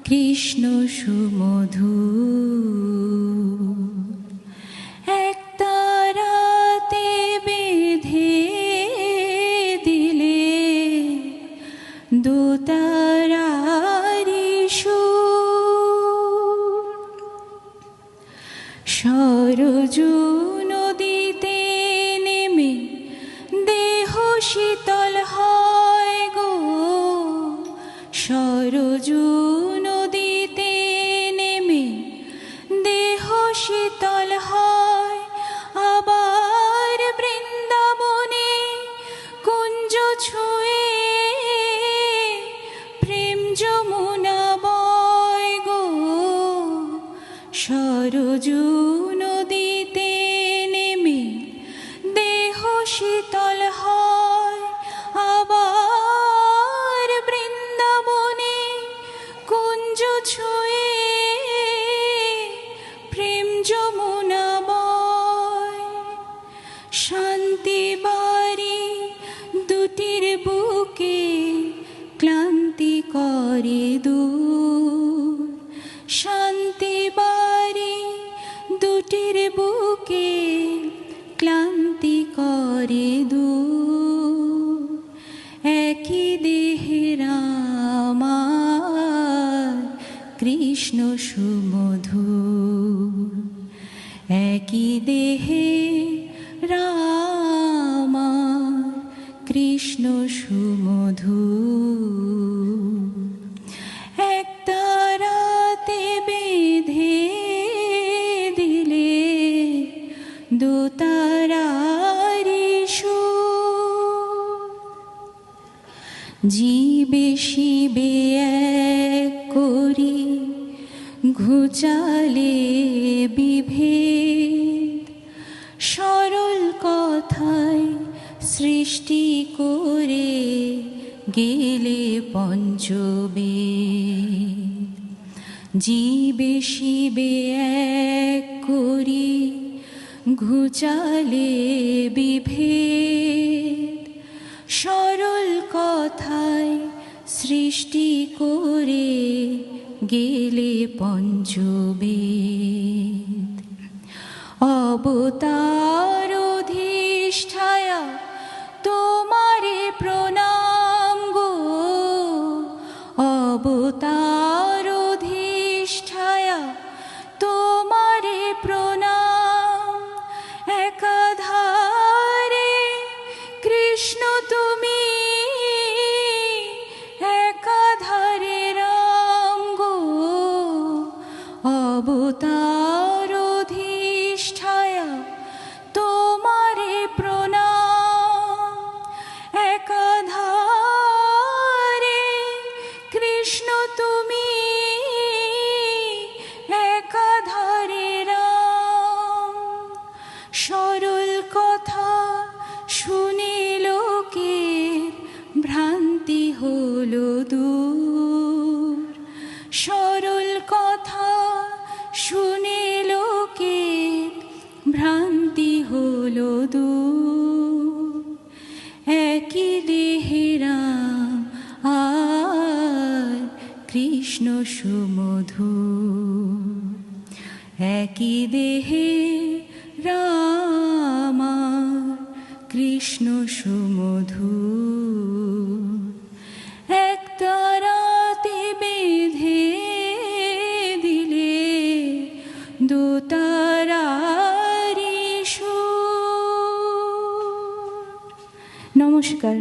কৃষ্ণ সুমধুর। এক তারাতে বেঁধে দিলে দু তারারি সুর। সরজু নদীতে নেমে দেহ শীতল হয় গো। সরজু নদীতে নেমে দেহ শীতল হয়। আবার বৃন্দাবনে কুঞ্জ ছুঁয়ে প্রেম যমুনা বয় গো। সরজু নদীতে নেমে দেহ শীতল হয়। আবার বৃন্দাবনে কুঞ্জ ছুঁয়ে প্রেম যমুনা বয়। শান্তি বাড়ি দুটির বুকে ক্লান্তি করে দূর। শান্তি বাড়ি দুটির বুকে ক্লান্তি করে দূর। একই দেহের আমার কৃষ্ণ সুমধুর। একই দেহে আমার কৃষ্ণ সুমধুর। এক তারাতে বেঁধে দিলে দু তারারি সুর। জীবে শিবে এক করি ঘুচালে বিভেদ। সরল কথায় সৃষ্টি করে গেলে পঞ্চবেদ। জীবে শিবে এক করি ঘুচালে বিভেদ। সরল কথায় সৃষ্টি করে গেলে পঞ্চবেদ। অবতার অধিষ্ঠায়া তোমারে প্রণাম গো। অবতার অধিষ্ঠায়া তোমারে প্রণাম। একাধারে কৃষ্ণ তুমি, একাধারে রাম গো। অবতার অধিষ্ঠায়া তোমারে প্রণাম। একাধারে কৃষ্ণ তুমি, একাধারে রাম। সরল কথা শুনে লোকের ভ্রান্তি হলো দূর। সরল কথা শুনে লোকের ভ্রান্তি হলো দূর। একই দেহের আর কৃষ্ণ সুমধুর। একই দেহে আমার কৃষ্ণ সুমধুর। এক তারাতে বেঁধে দিলে দু তারারি সুর। নমস্কার।